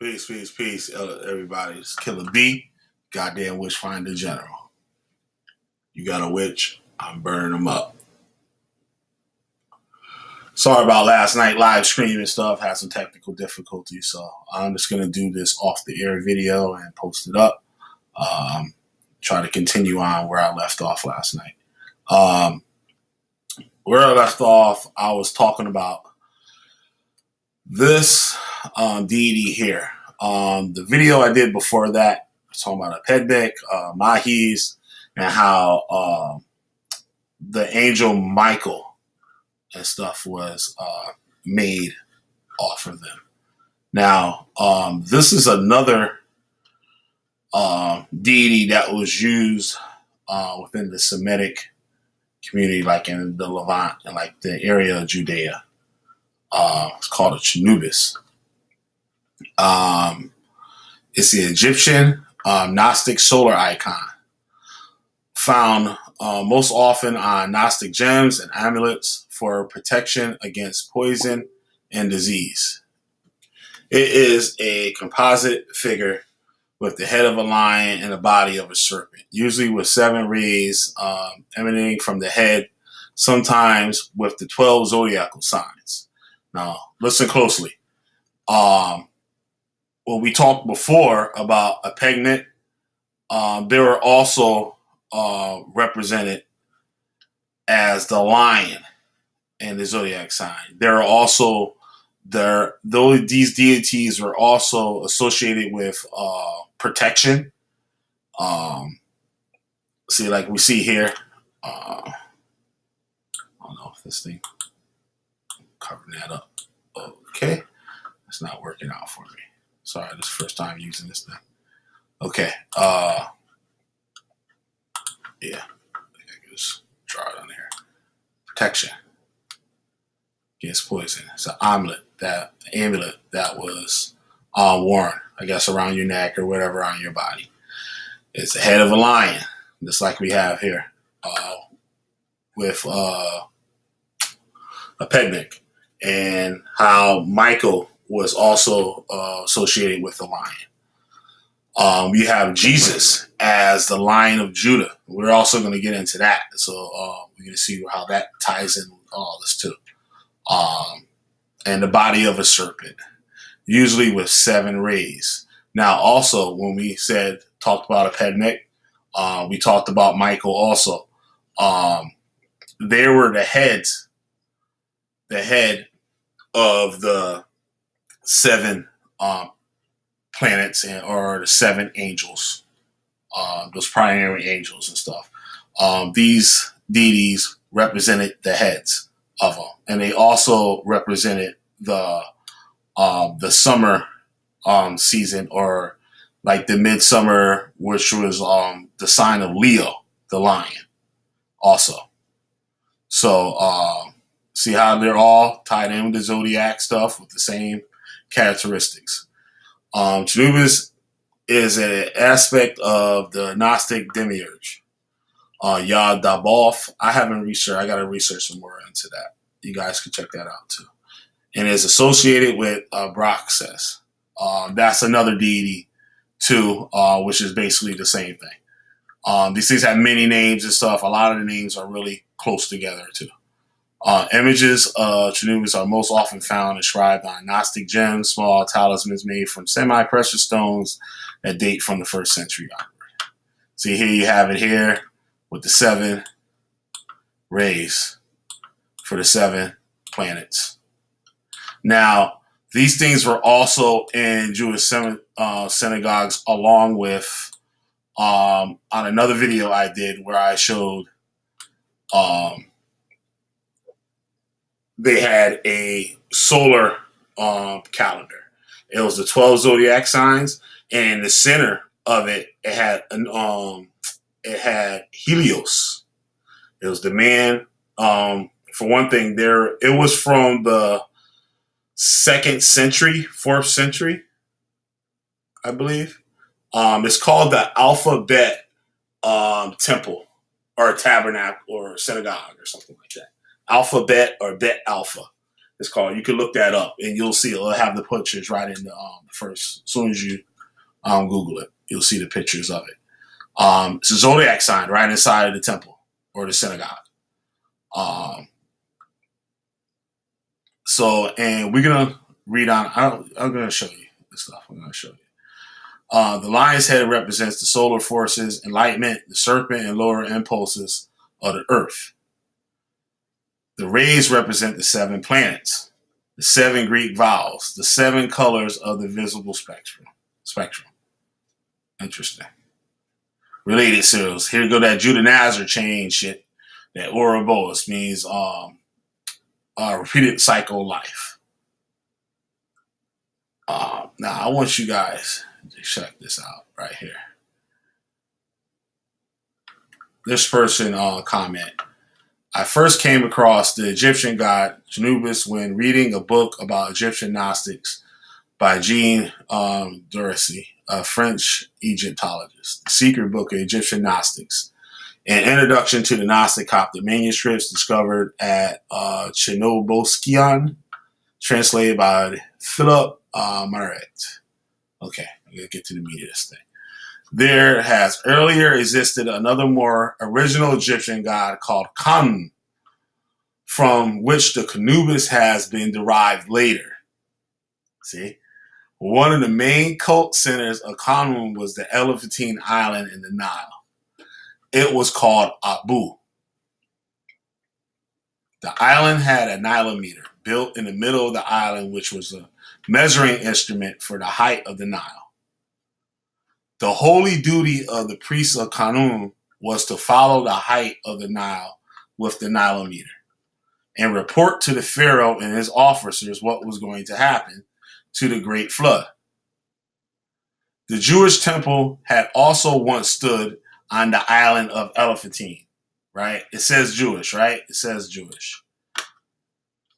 Peace, peace, peace, everybody. It's Killer B, goddamn witch finder general. You got a witch, I'm burning them up. Sorry about last night live stream and stuff. Had some technical difficulties, so I'm just gonna do this off the air video and post it up. Try to continue on where I left off last night. Where I left off, I was talking about this deity here. The video I did before that, I was talking about a Pedek, Mahis, and how the angel Michael and stuff was made off of them. Now, this is another deity that was used within the Semitic community, like in the Levant and like the area of Judea. It's called a Anubis. It's the Egyptian Gnostic solar icon, found most often on Gnostic gems and amulets for protection against poison and disease. It is a composite figure with the head of a lion and the body of a serpent, usually with 7 rays emanating from the head, sometimes with the 12 zodiacal signs. Now, listen closely. When we talked before about a pegnet, they were also represented as the lion and the zodiac sign. There are also these deities were also associated with protection. See, like we see here. I don't know if this thing covering that up. Okay, it's not working out for me. Sorry, this is the first time using this thing. Okay. Yeah. I think I can just draw it on here. Protection against poison. It's an amulet that was worn, I guess, around your neck or whatever on your body. It's the head of a lion, just like we have here, with a Pedek, and how Michael was also associated with the lion. You have Jesus as the Lion of Judah. We're also going to get into that. So we're going to see how that ties in with all this too. And the body of a serpent, usually with 7 rays. Now, also, when we talked about a Pedek, we talked about Michael also. They were the head of the 7 planets or the 7 angels, those primary angels and stuff. These deities represented the heads of them, and they also represented the summer season, or like the midsummer, which was the sign of Leo, the lion, also. So see how they're all tied in with the zodiac stuff with the same characteristics. Anubis is an aspect of the Gnostic demiurge, Yad Daboth. I haven't researched. I got to research some more into that. You guys can check that out too. And is associated with Braxes. That's another deity too, which is basically the same thing. These things have many names and stuff. A lot of the names are really close together too. Images of Anubis are most often found inscribed on Gnostic gems, small talismans made from semi-precious stones that date from the 1st century onward. See, here you have it here with the 7 rays for the 7 planets. Now, these things were also in Jewish synagogues, along with on another video I did where I showed they had a solar calendar. It was the 12 zodiac signs, and in the center of it, it had Helios. It was the man. For one thing, it was from the 2nd century, 4th century, I believe. It's called the Alphabet Temple, or Tabernacle, or Synagogue, or something like that. Alphabet or Bet Alpha. It's called. You can look that up, and you'll see it'll have the pictures right in the first. As soon as you Google it, you'll see the pictures of it. It's a zodiac sign right inside of the temple or the synagogue. And we're gonna read on. I'm gonna show you this stuff. I'm gonna show you. The lion's head represents the solar forces, enlightenment, the serpent, and lower impulses of the earth. The rays represent the 7 planets, the 7 Greek vowels, the 7 colors of the visible spectrum. Interesting. Related symbols. Here go that Judah-Nazar chain shit. That Ouroboros means repeated cycle life. Now I want you guys to check this out right here. This person comment. I first came across the Egyptian god Anubis when reading a book about Egyptian Gnostics by Jean Dorsey, a French Egyptologist. The Secret Book of Egyptian Gnostics. An introduction to the Gnostic Coptic manuscripts discovered at Chernobylskian, translated by Philip Maret. Okay, I'm going to get to the meat of this thing. There has earlier existed another more original Egyptian god called Khnum, from which the Anubis has been derived later. See? One of the main cult centers of Khnum was the Elephantine Island in the Nile. It was called Abu. The island had a Nilometer built in the middle of the island, which was a measuring instrument for the height of the Nile. The holy duty of the priests of Khnum was to follow the height of the Nile with the Nilometer and report to the Pharaoh and his officers what was going to happen to the great flood. The Jewish temple had also once stood on the island of Elephantine, right? It says Jewish, right? It says Jewish.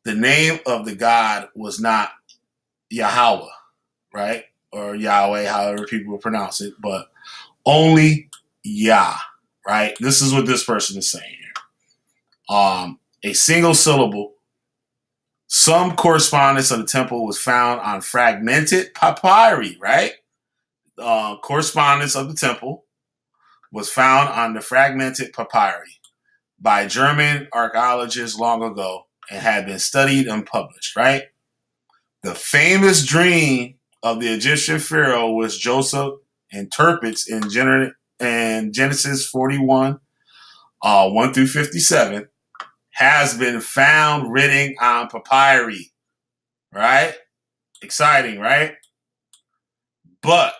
The name of the god was not Yahweh, right? Or Yahweh, however people pronounce it, but only Yah, right? This is what this person is saying here. A single syllable. Some correspondence of the temple was found on fragmented papyri, right? Correspondence of the temple was found on the fragmented papyri by German archaeologists long ago and had been studied and published, right? The famous dream of the Egyptian pharaoh, which Joseph interprets in Genesis 41, 1 through 57, has been found written on papyri, right? Exciting, right? But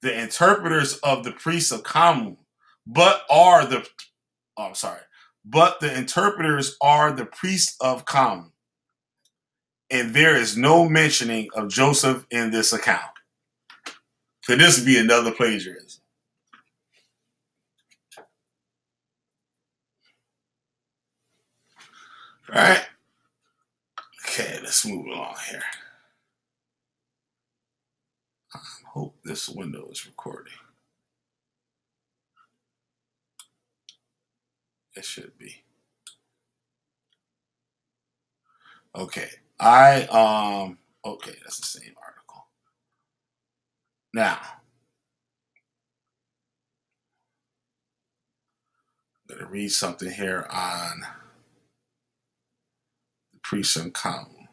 the interpreters of the priests of Khnum, but the interpreters are the priests of Khnum. And there is no mentioning of Joseph in this account. Could this be another plagiarism? All right. Okay, let's move along here. I hope this window is recording. It should be. Okay. Okay, that's the same article. Now, I'm going to read something here on the priests of Khnum.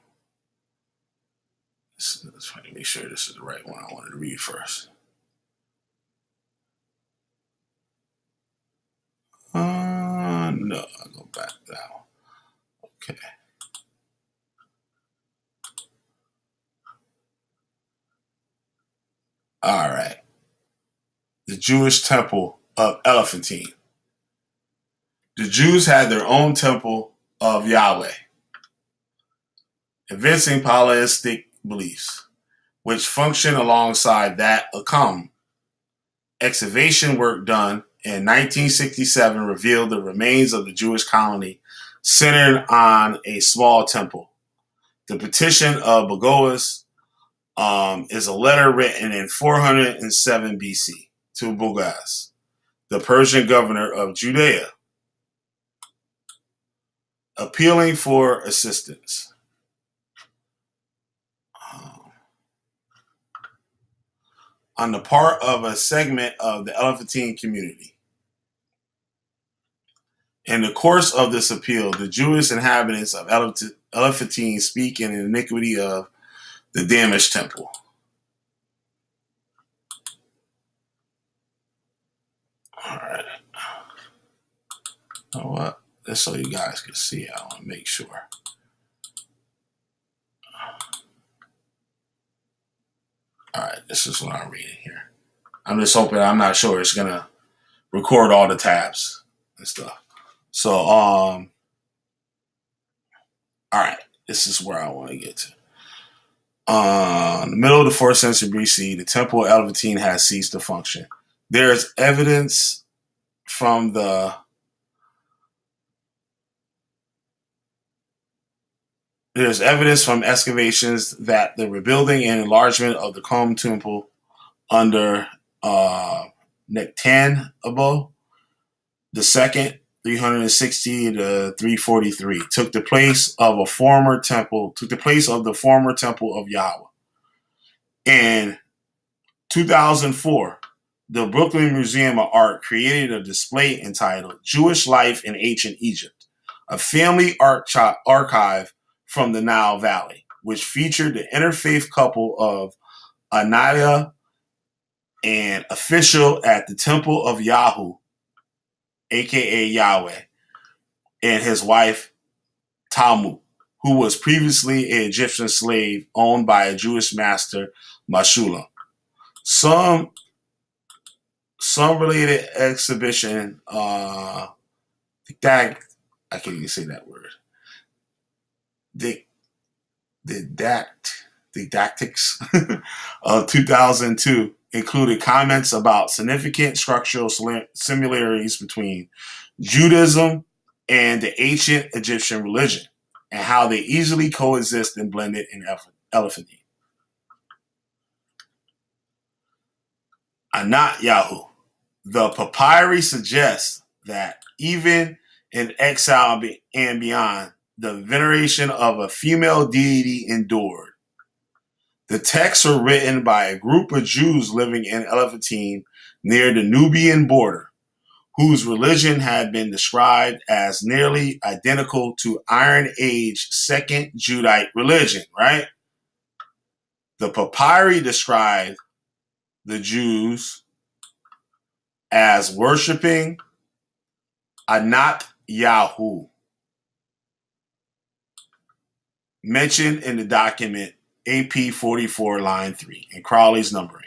Let's try to make sure this is the right one I wanted to read first. No, I'll go back down. Okay. All right. The Jewish temple of Elephantine. The Jews had their own temple of Yahweh, evincing polytheistic beliefs, which function alongside that of Khnum. Excavation work done in 1967 revealed the remains of the Jewish colony centered on a small temple. The petition of Bogoas is a letter written in 407 BC to Bogoas, the Persian governor of Judea, appealing for assistance. on the part of a segment of the Elephantine community. In the course of this appeal, the Jewish inhabitants of Elephantine speak in the iniquity of the damaged temple. All right. You know what? Just so you guys can see, I want to make sure. All right, this is what I'm reading here. I'm just hoping, I'm not sure it's going to record all the tabs and stuff. So, all right, this is where I want to get to. In the middle of the 4th century BC, the temple of Elephantine has ceased to function. There's evidence from excavations that the rebuilding and enlargement of the Kom temple under Anat-yahu II, 360 to 343, took the place of the former temple of Yahweh. In 2004, the Brooklyn Museum of Art created a display entitled Jewish Life in Ancient Egypt, a family archive from the Nile Valley, which featured the interfaith couple of Anat-yahu, an official at the Temple of Yahu, aka Yahweh, and his wife Tamu, who was previously an Egyptian slave owned by a Jewish master, Meshulam. Some related exhibition, I can't even say that word. Didactics of 2002 included comments about significant structural similarities between Judaism and the ancient Egyptian religion, and how they easily coexist and blended in Elephantine. Anat-yahu. The papyri suggests that even in exile and beyond, the veneration of a female deity endured. The texts were written by a group of Jews living in Elephantine near the Nubian border, whose religion had been described as nearly identical to Iron Age Second Judite religion, right? The papyri described the Jews as worshiping Anat-yahu, mentioned in the document AP 44, line 3, in Crowley's numbering.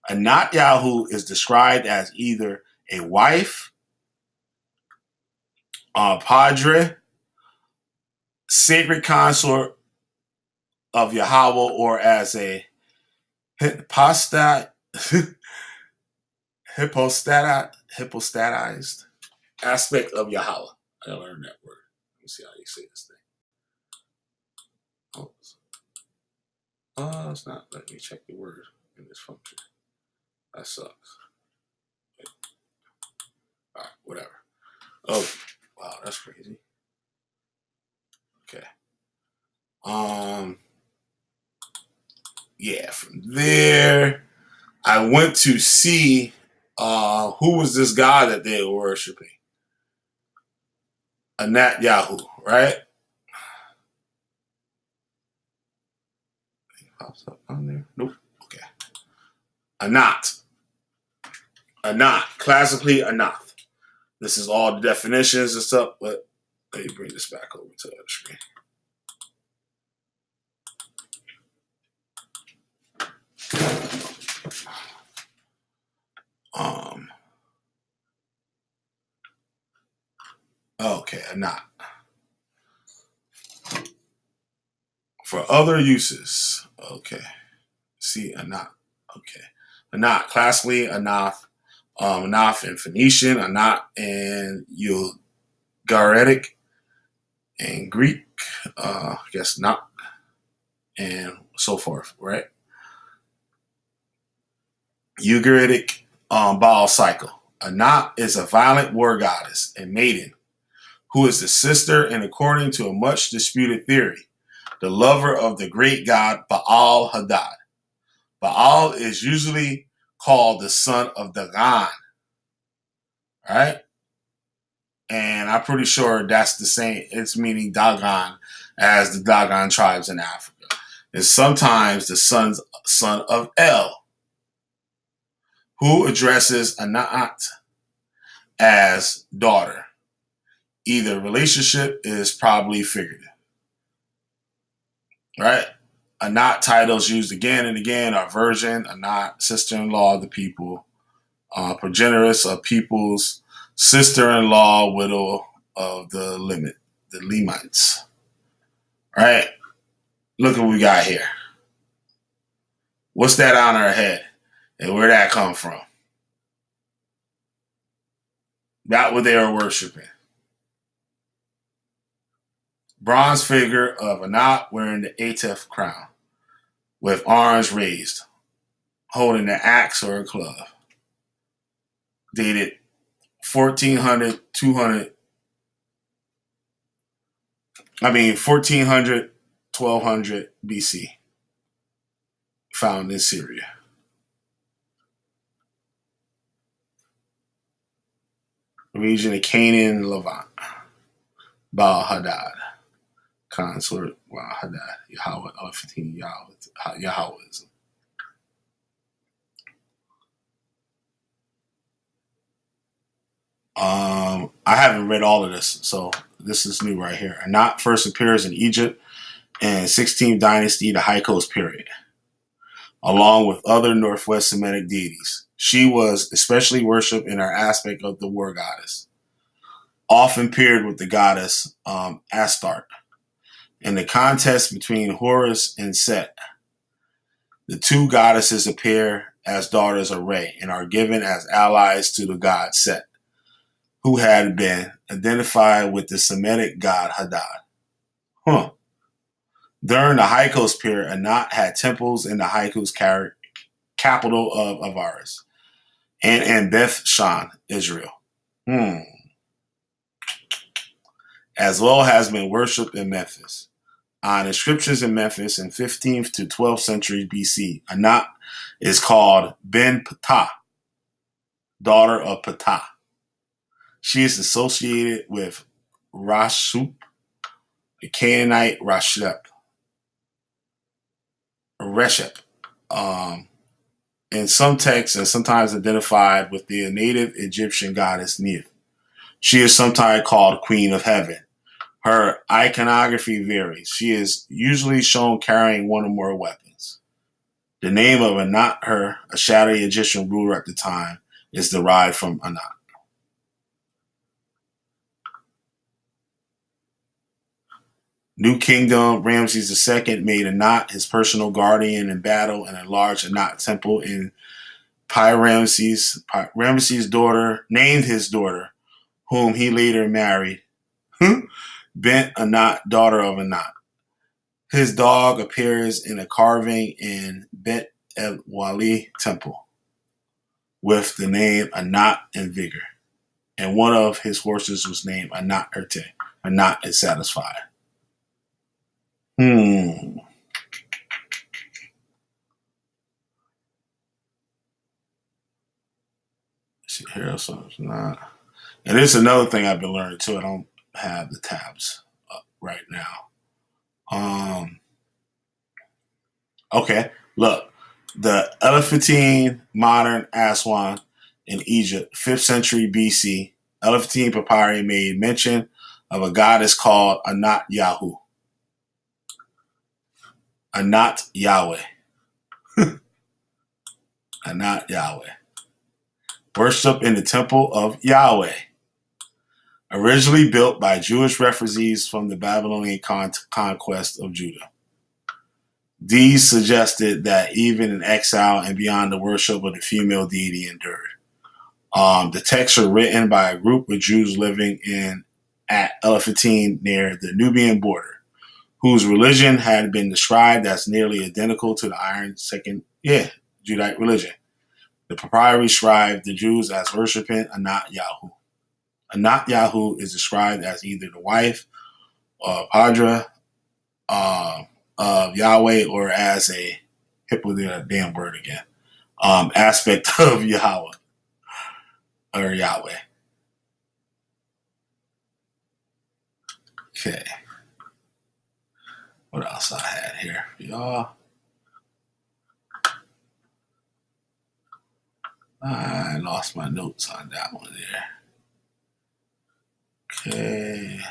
Anat-yahu is described as either a wife, padre, sacred consort of Yahweh, or as a hypostatized aspect of Yahweh. I learned that word. Let me see how you say this thing. Oh, it's not letting me check the word in this function. That sucks. All right, whatever. Oh, wow, that's crazy. Okay. Yeah, from there, I went to see who was this guy that they were worshiping. Anat-yahu, right? Pops up on there. Nope. Okay. Anat, classically Anath. This is all the definitions and stuff, but let me bring this back over to the screen. Okay, Anat. For other uses, okay. See, Anat. Okay. Anat, classically Anath. Anath in Phoenician, Anat in Ugaritic, and Greek, I guess not, and so forth, right? Ugaritic Baal cycle. Anat is a violent war goddess and maiden who is the sister, and according to a much disputed theory, the lover of the great god Baal Hadad. Baal is usually called the son of Dagon, right? And I'm pretty sure that's the same. It's meaning Dagon as the Dagon tribes in Africa. And sometimes the son of El, who addresses Anat as daughter. Either relationship is probably figurative, right? Anat titles used again and again are virgin, Anat, sister-in-law of the people, progenitress of peoples, sister-in-law, widow of the Lemites. Right? Look what we got here. What's that on our head? And where'd that come from? Not what they were worshiping. Bronze figure of Anat wearing the Atef crown with arms raised, holding an axe or a club. Dated 1400, 1200 BC. Found in Syria. Region of Canaan and Levant. Baal Hadad. Consort Baal Hadad. Yahweh, 15 Yahwehism. I haven't read all of this, so this is new right here. Anat first appears in Egypt in 16th dynasty, the High Coast period, along with other Northwest Semitic deities. She was especially worshipped in her aspect of the war goddess, often paired with the goddess Astarte. In the contest between Horus and Set, the two goddesses appear as daughters of Re and are given as allies to the god Set, who had been identified with the Semitic god Hadad. During the High Coast period, Anat had temples in the High Coast capital of Avaris and in Beth Shan, Israel. As well has been worshipped in Memphis. On inscriptions in Memphis in 15th to 12th century BC, Anat is called Ben Ptah, daughter of Ptah. She is associated with Rashub, the Canaanite Reshep. In some texts and sometimes identified with the native Egyptian goddess Neith. She is sometimes called Queen of Heaven. Her iconography varies. She is usually shown carrying one or more weapons. The name of Anat, a shadowy Egyptian ruler at the time, is derived from Anat. New Kingdom, Ramses II made Anat his personal guardian in battle and enlarged Anat temple in Ramses' daughter, named his daughter, whom he later married, Bent Anat, daughter of Anat. His dog appears in a carving in Bet El Wali temple with the name Anat and Vigor. And one of his horses was named Anat Erte. Anat is satisfied. See, here, so it's not. And this is another thing I've been learning too. I don't have the tabs up right now. Okay, look. The Elephantine modern Aswan in Egypt, 5th century BC, Elephantine papyri made mention of a goddess called Anat-yahu. Anat-Yahweh. Anat-Yahweh. Worship in the temple of Yahweh. Originally built by Jewish refugees from the Babylonian conquest of Judah. These suggested that even in exile and beyond, the worship of the female deity endured. The texts are written by a group of Jews living at Elephantine near the Nubian border, whose religion had been described as nearly identical to the Iron Second Judite religion. The papyri described the Jews as worshiping Anat-yahu. Anat-yahu is described as either the wife of Hadra of Yahweh or as a hip with that damn word again. Aspect of Yahweh or Yahweh. Okay. What else I had here for y'all? I lost my notes on that one there. Okay.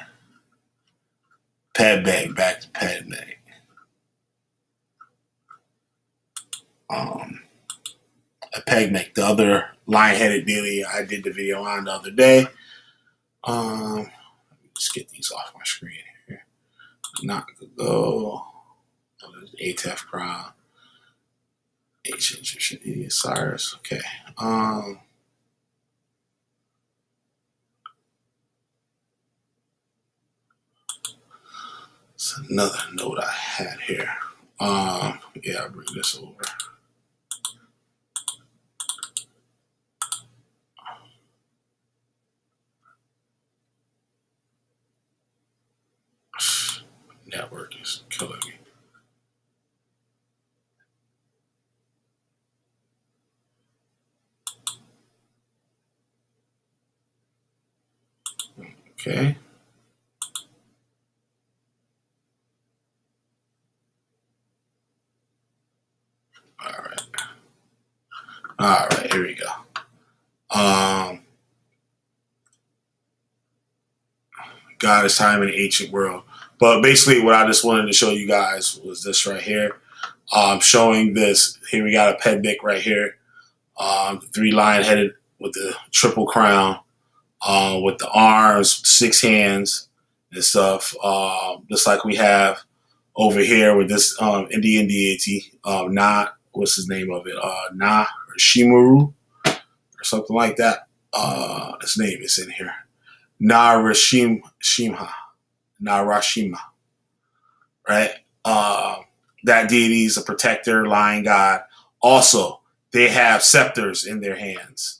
Padmek, back to Padmek. A Padmek, the other lion-headed deity I did the video on the other day. Let me just get these off my screen here. Not gonna go. Atef crown. Ancient Egyptian Osiris. Okay. It's another note I had here. Yeah, I'll bring this over. Network is killing me. Okay. All right, here we go. God is time in the ancient world. But basically what I just wanted to show you guys was this right here. Showing this. Here we got a Padmek right here. Three lion headed with the triple crown. With the arms, 6 hands and stuff. Just like we have over here with this Indian deity, what's his name of it? Na or Shimaru or something like that. His name is in here. Narashima, right? That deity is a protector, lion god. Also, they have scepters in their hands.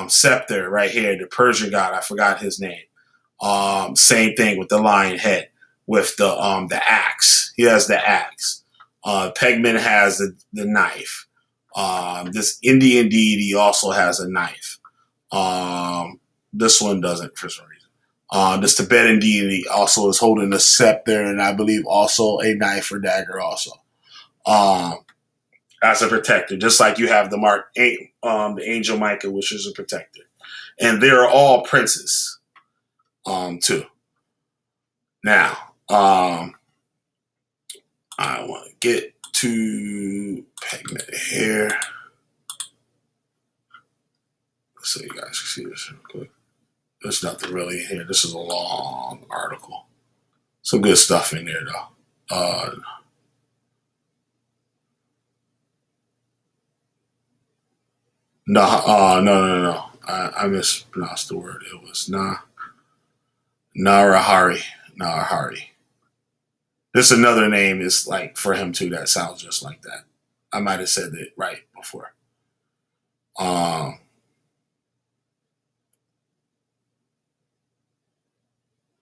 Scepter right here, the Persian god, I forgot his name. Same thing with the lion head, with the axe. He has the axe. Pegman has the knife. This Indian deity also has a knife. This one doesn't for some reason. This Tibetan deity also is holding a scepter and I believe also a knife or dagger also. As a protector, just like you have the angel Micah, which is a protector. And they're all princes, too. Now, I want to get to Pegman here. So you guys can see this real quick. There's nothing really in here. This is a long article. Some good stuff in there, though. No. I mispronounced the word. It was Narahari. This another name is like for him too. That sounds just like that. I might have said it right before.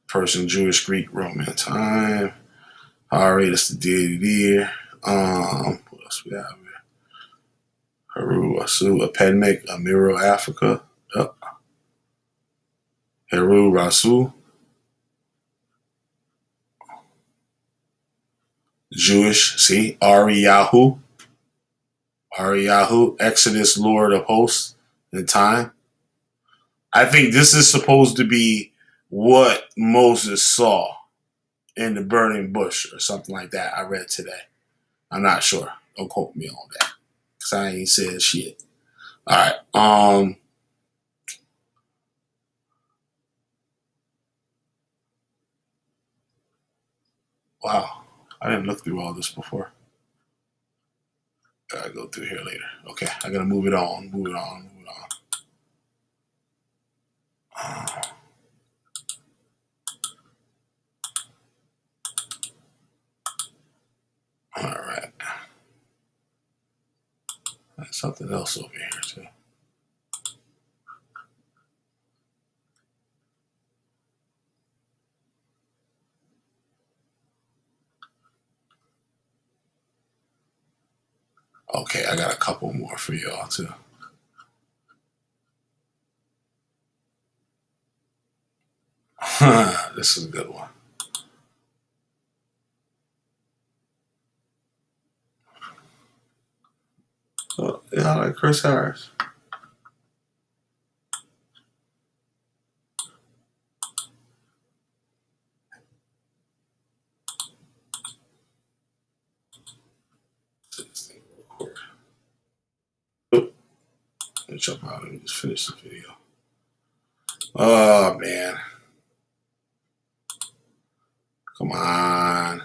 Persian, Jewish, Greek, Roman time. Hari, that's the deity there. What else we have here? Heru, Asu, Apedmek, Amiro, Africa. Heru, Rasu. Jewish, see? Anat-yahu. Anat-yahu, Exodus, Lord of Hosts, in time. I think this is supposed to be what Moses saw in the burning bush or something like that. I read today. I'm not sure. Don't quote me on that. Because I ain't said shit. All right. Wow. I didn't look through all this before. Gotta go through here later. Okay. I gotta move it on. All right. There's something else over here, too. Okay, I got a couple more for y'all too. This is a good one. Oh, yeah, I like Chris Harris. Let me jump out and just finish the video. Oh man. Come on.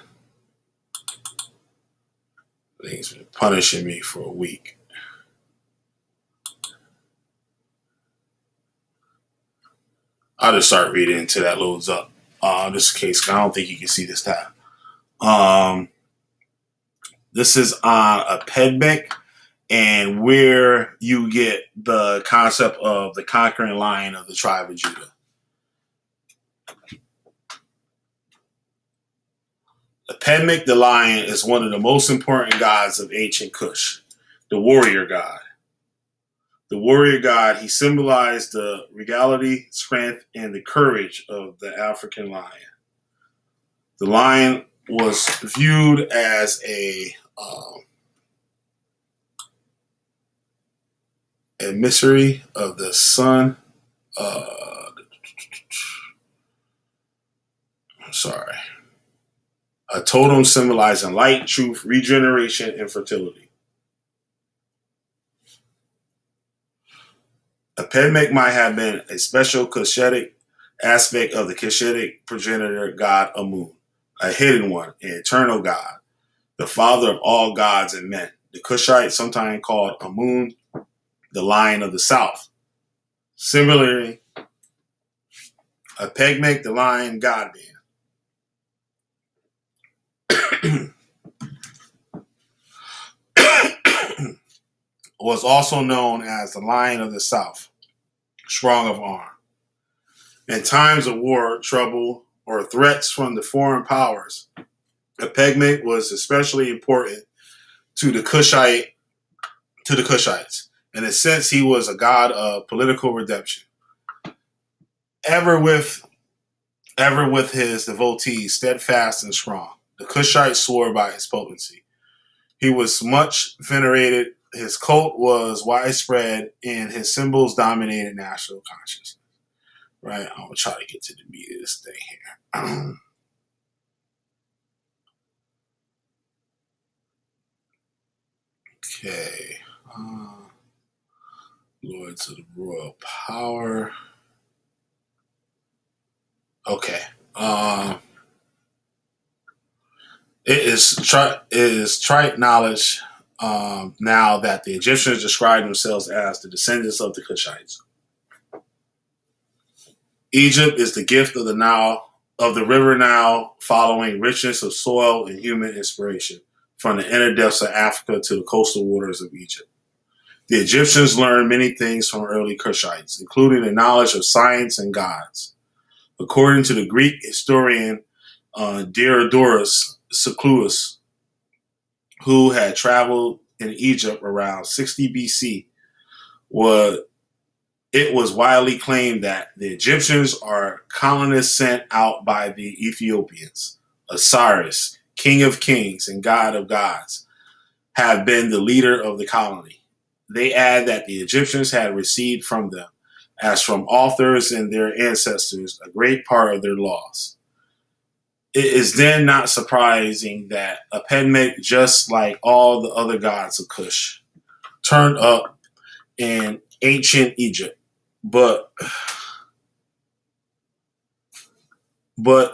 He's been punishing me for a week. I'll just start reading until that loads up. Just in case, I don't think you can see this tab. This is on a pedmec, and where you get the concept of the conquering lion of the tribe of Judah. The pedmec, the lion, is one of the most important gods of ancient Kush, the warrior god. The warrior god, he symbolized the regality, strength, and the courage of the African lion. The lion was viewed as a emissary of the sun. A totem symbolizing light, truth, regeneration, and fertility. A pedmec might have been a special Cushitic aspect of the Cushitic progenitor god Amun, a hidden one, an eternal god, the father of all gods and men. The Cushites, sometimes called Amun, the lion of the south. Similarly, a pedmec, the lion god man. Was also known as the Lion of the South, strong of arm. In times of war, trouble, or threats from the foreign powers, a pedmec was especially important to the Cushites. In a sense, he was a god of political redemption. Ever with his devotees, steadfast and strong, the Cushites swore by his potency. He was much venerated. His cult was widespread, and his symbols dominated national consciousness. Right? I'm going to try to get to the meat of this thing here. Okay. Lords of the Royal Power. Okay. It is trite knowledge now that the Egyptians described themselves as the descendants of the Cushites. Egypt is the gift of the river Nile, following richness of soil and human inspiration from the inner depths of Africa to the coastal waters of Egypt. The Egyptians learned many things from early Cushites, including the knowledge of science and gods. According to the Greek historian Diodorus Siculus, who had traveled in Egypt around 60 BC, it was widely claimed that the Egyptians are colonists sent out by the Ethiopians. Osiris, king of kings and god of gods, have been the leader of the colony. They add that the Egyptians had received from them, as from authors and their ancestors, a great part of their laws. It is then not surprising that a pedmec, just like all the other gods of Kush, turned up in ancient Egypt. But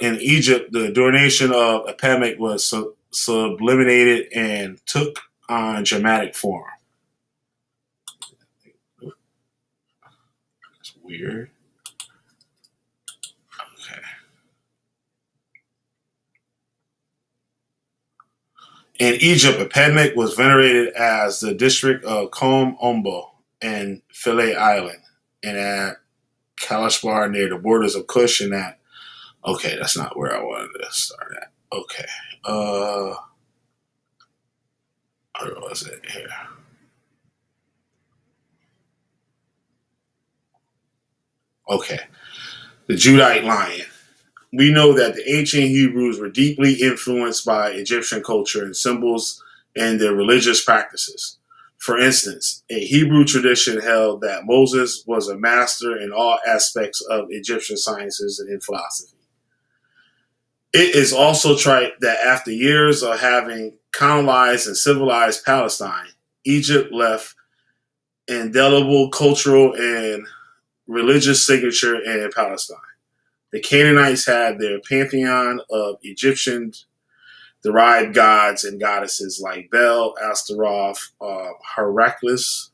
in Egypt, the donation of a pedmec was sublimated and took on dramatic form. That's weird. Okay. In Egypt, a pedmec was venerated as the district of Kom Ombo and Philae Island, and at Kalashbar near the borders of Kush and that. Okay, that's not where I wanted to start at. Okay. Where was it here? Okay. The Judite lion. We know that the ancient Hebrews were deeply influenced by Egyptian culture and symbols and their religious practices. For instance, a Hebrew tradition held that Moses was a master in all aspects of Egyptian sciences and philosophy. It is also trite that after years of having colonized and civilized Palestine, Egypt left indelible cultural and religious signature in Palestine. The Canaanites had their pantheon of Egyptian-derived gods and goddesses like Bel, Astaroth, Heracles,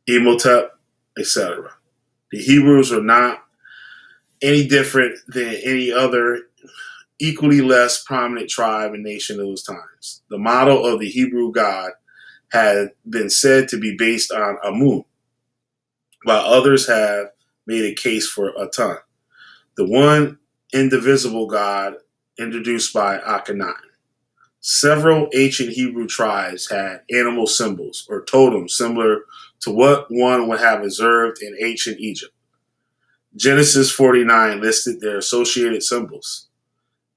Imhotep, etc. The Hebrews were not any different than any other equally less prominent tribe and nation of those times. The model of the Hebrew god had been said to be based on Amun, while others have made a case for Aten, the one indivisible god introduced by Akhenaten. Several ancient Hebrew tribes had animal symbols or totems similar to what one would have observed in ancient Egypt. Genesis 49 listed their associated symbols.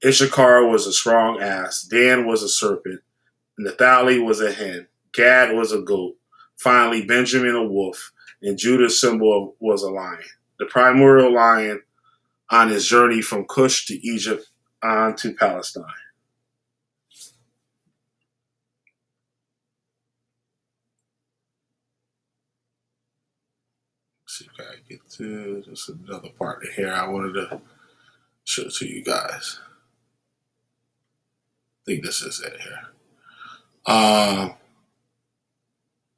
Issachar was a strong ass, Dan was a serpent, Naphtali was a hen, Gad was a goat, finally Benjamin a wolf, and Judah's symbol was a lion. The primordial lion on his journey from Cush to Egypt on to Palestine. Let's see if I can get to just another part of here I wanted to show to you guys. I think this is it here.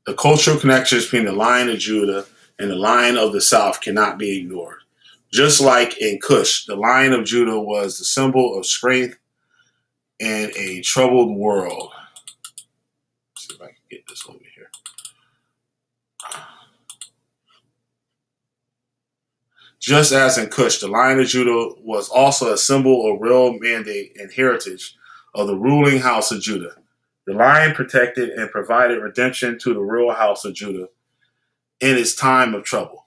The cultural connections between the Lion of Judah and the Lion of the South cannot be ignored. Just like in Cush, the Lion of Judah was the symbol of strength in a troubled world. Let's see if I can get this over here. Just as in Cush, the Lion of Judah was also a symbol of real mandate and heritage of the ruling house of Judah. The lion protected and provided redemption to the royal house of Judah in its time of trouble.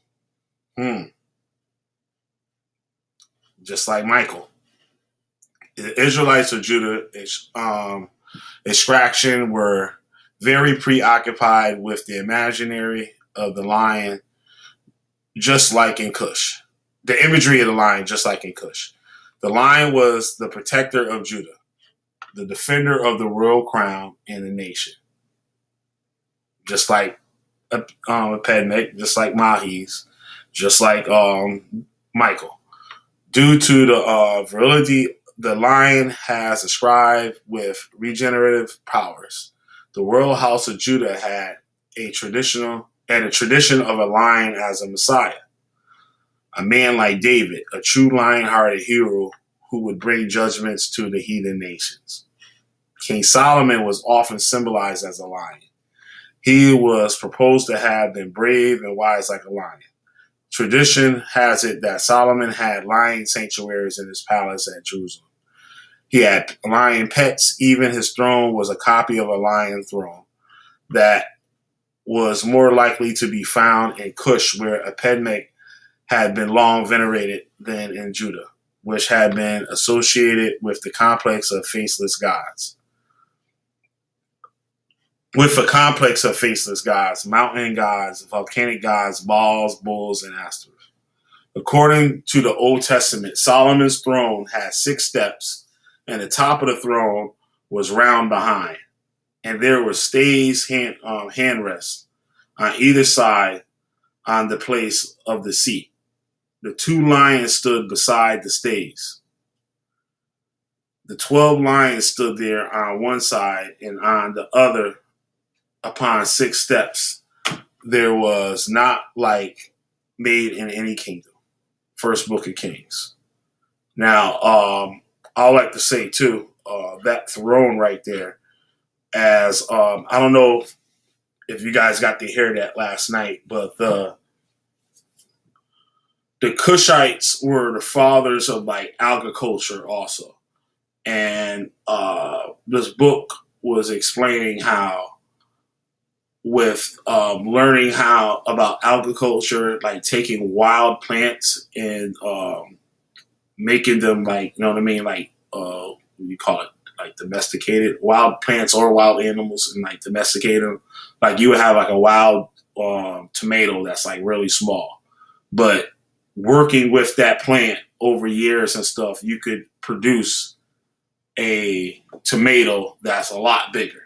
Just like Michael. The Israelites of Judah extraction were very preoccupied with the imaginary of the lion, just like in Cush. The imagery of the lion, just like in Cush. The lion was the protector of Judah, the defender of the royal crown and the nation. Just like Pednek, just like Mahi's, just like Michael. Due to the virility, the lion has ascribed with regenerative powers. The royal house of Judah had a tradition of a lion as a messiah. A man like David, a true lion-hearted hero who would bring judgments to the heathen nations. King Solomon was often symbolized as a lion. He was proposed to have been brave and wise like a lion. Tradition has it that Solomon had lion sanctuaries in his palace at Jerusalem. He had lion pets. Even his throne was a copy of a lion throne that was more likely to be found in Cush, where a Pedmek had been long venerated, than in Judah, which had been associated with the complex of faceless gods. Mountain gods, volcanic gods, Baals, bulls, and Astors. According to the Old Testament, Solomon's throne had 6 steps, and the top of the throne was round behind, and there were stays, handrests on either side on the place of the seat. The 2 lions stood beside the stays. The 12 lions stood there on one side, and on the other upon 6 steps. There was not like made in any kingdom. First Book of Kings. Now, I like to say too, that throne right there, as I don't know if you guys got to hear that last night, but the Cushites were the fathers of like agriculture also. And this book was explaining how, with learning how about agriculture, like taking wild plants and making them, like, you know what I mean, like what do you call it, like domesticated wild plants or wild animals, and like domesticate them. Like you would have like a wild tomato that's like really small, but working with that plant over years and stuff, you could produce a tomato that's a lot bigger,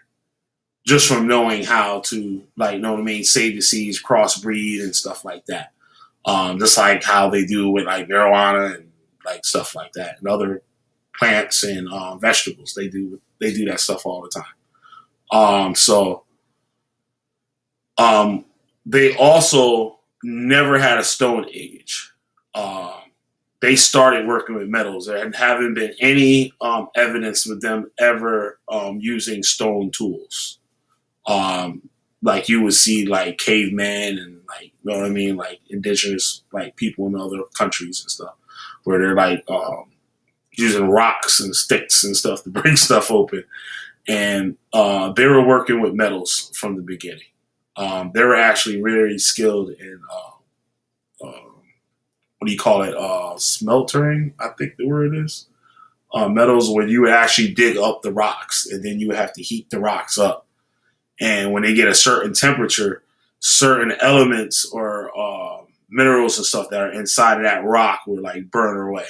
just from knowing how to, like, you know what I mean, save the seeds, crossbreed, and stuff like that. Just like how they do with like marijuana and like stuff like that, and other plants and vegetables. They do that stuff all the time. They also never had a stone age. They started working with metals. There haven't been any evidence with them ever using stone tools. Like you would see like cavemen and, like, you know what I mean, like indigenous like people in other countries and stuff, where they're like using rocks and sticks and stuff to break stuff open. And they were working with metals from the beginning. They were actually really skilled in what do you call it? Smeltering, I think the word is. Metals, where you would actually dig up the rocks and then you would have to heat the rocks up. And when they get a certain temperature, certain elements or minerals and stuff that are inside of that rock would like burn away.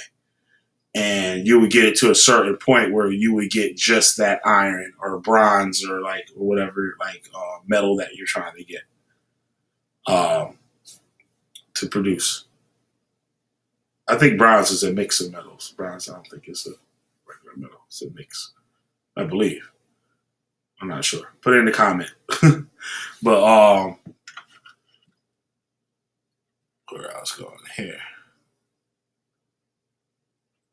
And you would get it to a certain point where you would get just that iron or bronze or like or whatever like metal that you're trying to get to produce. I think bronze is a mix of metals. Bronze, I don't think it's a regular metal. It's a mix, I believe. I'm not sure. Put it in the comment. But where I was going here.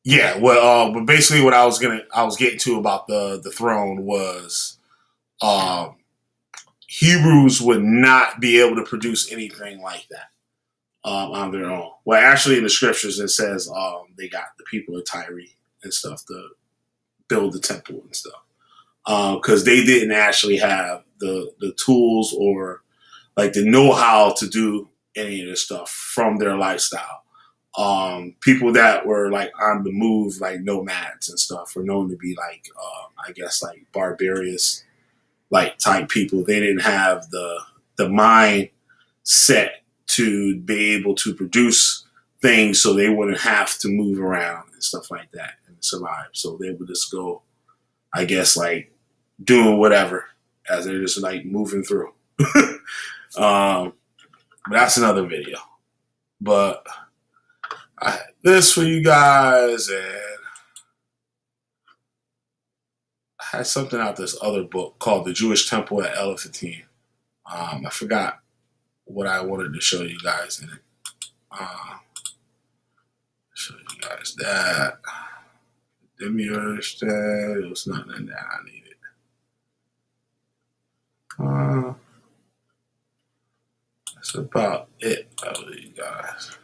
Yeah, well, but basically what I was getting to about the throne was Hebrews would not be able to produce anything like that on their own. Well, actually, in the scriptures it says they got the people of Tyre and stuff to build the temple and stuff, because they didn't actually have the tools or like the know-how to do any of this stuff from their lifestyle. People that were like on the move, like nomads and stuff, were known to be like, I guess, like barbarous, like type people. They didn't have the mind set to be able to produce things, so they wouldn't have to move around and stuff like that and survive. So they would just go, I guess, like doing whatever as they're just like moving through. But that's another video. But I had this for you guys, and I had something out this other book called The Jewish Temple at Elephantine. I forgot what I wanted to show you guys in it. Show you guys that. Demiurge, it was nothing in that I needed. That's about it, I believe, you guys.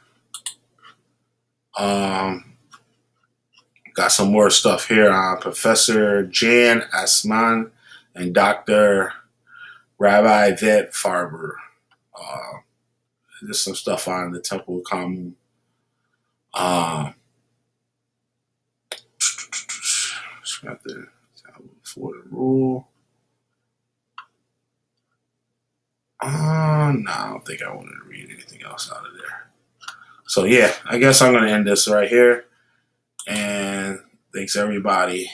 Got some more stuff here on Professor Jan Asman and Dr. Rabbi Vet Farber. There's some stuff on the Temple of Kamu. Got the for the rule. No, I don't think I wanted to read anything else out of there. So yeah, I guess I'm gonna end this right here. And thanks everybody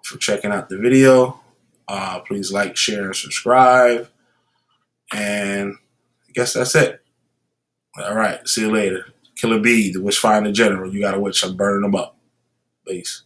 for checking out the video. Please like, share, and subscribe. And I guess that's it. All right, see you later. Killer B, the Witchfinder General. You got a witch, I'm burning them up. Peace.